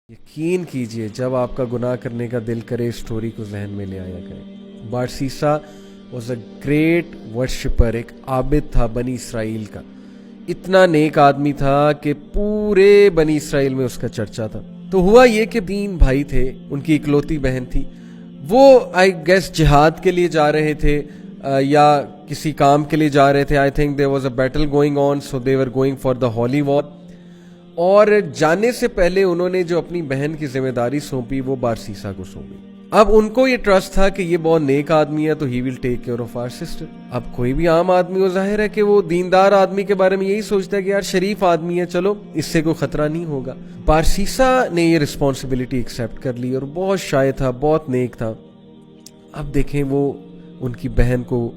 یقین کیجئے جب آپ کا گناہ کرنے کا دل کرے اسٹوری کو ذہن میں لے آیا کرے۔ بارسیسا واز اے گریٹ ورشپر، ایک عابد تھا بنی اسرائیل کا، اتنا نیک آدمی تھا کہ پورے بنی اسرائیل میں اس کا چرچا تھا۔ تو ہوا یہ کہ 3 بھائی تھے، ان کی اکلوتی بہن تھی، وہ آئی گیس جہاد کے لیے جا رہے تھے یا کسی کام کے لیے جا رہے تھے۔ I think there was a battle going on, so they were going for the holy war. اور جانے سے پہلے انہوں نے جو اپنی بہن کی ذمہ داری سونپی وہ بارسیسا کو سونپی۔ اب ان کو یہ ٹرسٹ تھا کہ یہ بہت نیک آدمی ہے تو he will take care of our sister. اب کوئی بھی عام آدمی ہو، ظاہر ہے کہ وہ دیندار آدمی کے بارے میں یہی سوچتا ہے کہ یار شریف آدمی ہے، چلو اس سے کوئی خطرہ نہیں ہوگا۔ بارسیسا نے یہ رسپانسبلٹی ایکسیپٹ کر لی اور بہت شائع تھا، بہت نیک تھا۔ اب دیکھیں وہ ان کی بہن کو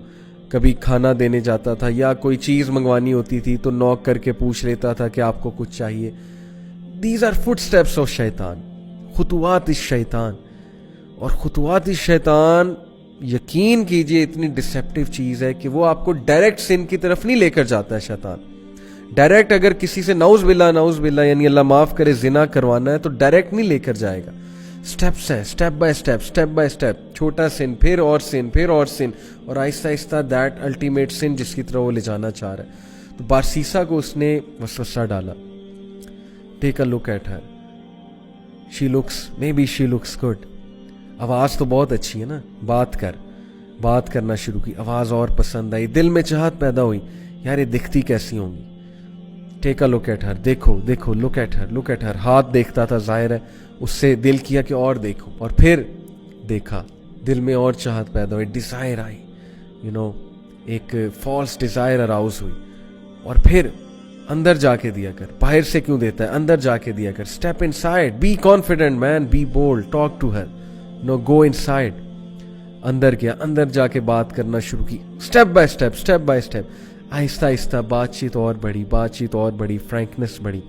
کبھی کھانا دینے جاتا تھا یا کوئی چیز منگوانی ہوتی تھی تو نوک کر کے پوچھ لیتا تھا کہ آپ کو کچھ چاہیے۔ These are footsteps of شیطان، خطوات الشیطان۔ اور خطوات الشیطان یقین کیجئے اتنی ڈسیپٹیو چیز ہے کہ وہ آپ کو ڈائریکٹ سن کی طرف نہیں لے کر جاتا ہے۔ شیطان ڈائریکٹ اگر کسی سے نعوذ باللہ یعنی اللہ معاف کرے زنا کروانا ہے تو ڈائریکٹ نہیں لے کر جائے گا، سٹیپس ہیں، سٹیپ بائی سٹیپ، چھوٹا سن پھر اور سن پھر اور سن، اور آہستہ آہستہ دیٹ الٹیمیٹ سن جس کی طرح وہ لے جانا چاہ رہا ہے۔ تو بارسیسا کو اس نے وسوسہ ڈالا، take a look at her, maybe she looks good, آواز تو بہت اچھی ہے نا، بات کرنا شروع کی، آواز اور پسند آئی، دل میں چاہت پیدا ہوئی یار یہ دکھتی کیسی ہوں گی۔ ٹیک اے لک ایٹ ہر، دیکھو لک ایٹ ہر، ہاتھ دیکھتا تھا، ظاہر ہے اس سے دل کیا کہ اور دیکھو، اور پھر دیکھا، دل میں اور چاہت پیدا ہوئی، ڈیزائر آئی، ایک فالس ڈیزائر اراؤز ہوئی، اور پھر اندر جا کے دیا کر، باہر سے کیوں دیتا ہے، اندر جا کے دیا کر، step inside, be confident man, be bold, talk to her, go inside. اندر گیا، اندر جا کے بات کرنا شروع کی، اسٹیپ بائی اسٹیپ، آہستہ آہستہ بات چیت اور بڑھی، فرینکنس بڑھی،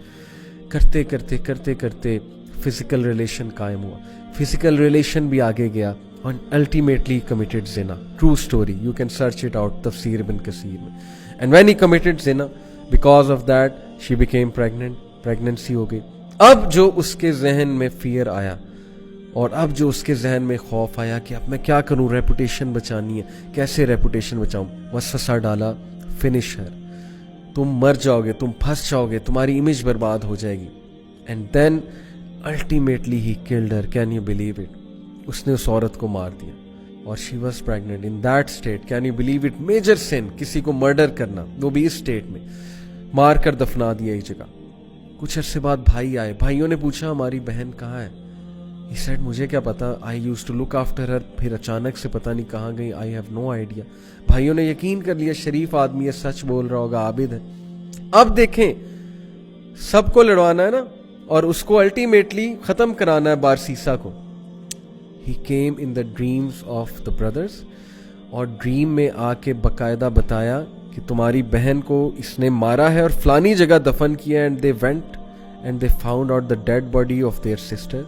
کرتے کرتے فزیکل ریلیشن قائم ہوا، فزیکل ریلیشن بھی آگے گیا، اور الٹیمیٹلی کمیٹڈ زنا، true story, you can search it out تفسیر ابن کثیر میں۔ اینڈ وین ہی کمیٹڈ زنا، because of that she became pregnancy ہو گئی۔ اب جو اس کے ذہن میں فیئر آیا، اور اب جو اس کے ذہن میں خوف آیا کہ اب میں کیا کروں، ریپوٹیشن بچانی ہے، کیسے ریپوٹیشن بچاؤں، وسوسہ ڈالا، فنش ہر، تم مر جاؤ گے، تم پھنس جاؤ گے، تمہاری امیج برباد ہو جائے گی۔ And then ultimately he killed her, can you believe it, اس نے اس عورت کو مار دیا، اور she was pregnant in that state, can you believe it, major sin, کسی کو مرڈر کرنا، وہ بھی اس اسٹیٹ میں، مار کر دفنا دیا ایک جگہ۔ کچھ عرصے بعد بھائی آئے، بھائیوں نے پوچھا ہماری بہن کہاں ہے؟ He said مجھے کیا پتا، I used to look after her، پھر اچانک سے پتہ نہیں کہاں گئی، I have no idea۔ بھائیوں نے یقین کر لیا شریف آدمی ہے، سچ بول رہا ہوگا، عابد ہے۔ اب دیکھیں سب کو لڑوانا ہے نا، اور اس کو الٹیمیٹلی ختم کرانا ہے بارسیسا کو۔ He came in the dreams of the brothers، اور ڈریم میں آ کے باقاعدہ بتایا کہ تمہاری بہن کو اس نے مارا ہے اور فلانی جگہ دفن کیا ہے۔ And they went and they found out the dead body of their sister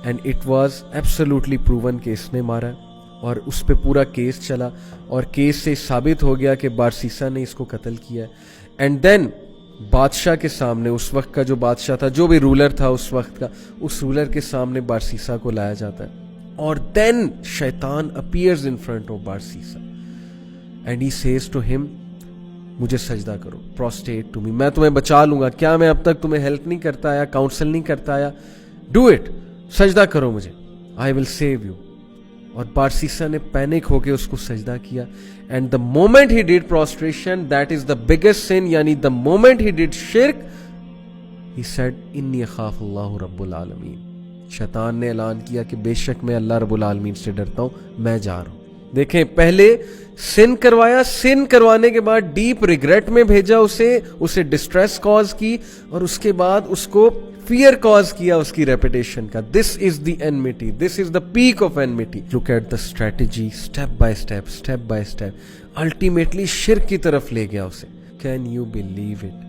and it was absolutely proven کہ اس نے مارا ہے، اور اس پہ پورا کیس چلا، اور کیس سے ثابت ہو گیا کہ بارسیسا نے اس کو قتل کیا ہے۔ اینڈ دین بادشاہ کے سامنے، اس وقت کا جو بادشاہ تھا، جو بھی رولر تھا اس وقت کا، اس رولر کے سامنے بارسیسا کو لایا جاتا ہے، اور دین شیطان appears in front of Barsisa and he says to ہم، مجھے سجدہ کرو، پروسٹیٹ ٹو می، میں تمہیں بچا لوں گا، کیا میں اب تک تمہیں ہیلپ نہیں کرتا آیا، کاؤنسل نہیں کرتا آیا، ڈو اٹ، سجدہ کرو مجھے، آئی ول سیو یو۔ اور بارسیسا نے پینک ہو کے اس کو سجدہ کیا، and the moment he did prostration, that is the biggest sin, یعنی دا مومنٹ ہی ڈیڈ شرک، ہی سیڈ انی اخاف اللہ رب العالمین، شیطان نے اعلان کیا کہ بے شک میں اللہ رب العالمین سے ڈرتا ہوں، میں جا رہا ہوں۔ دیکھیں پہلے سن کروایا، سن کروانے کے بعد ڈیپ ریگریٹ میں بھیجا اسے ڈسٹریس کاز کی، اور اس کے بعد اس کو فیئر کاز کیا اس کی ریپوٹیشن کا۔ This is the enmity, this is the peak of enmity. Look at the strategy, step by step, ultimately شرک کی طرف لے گیا اسے۔ Can you believe it?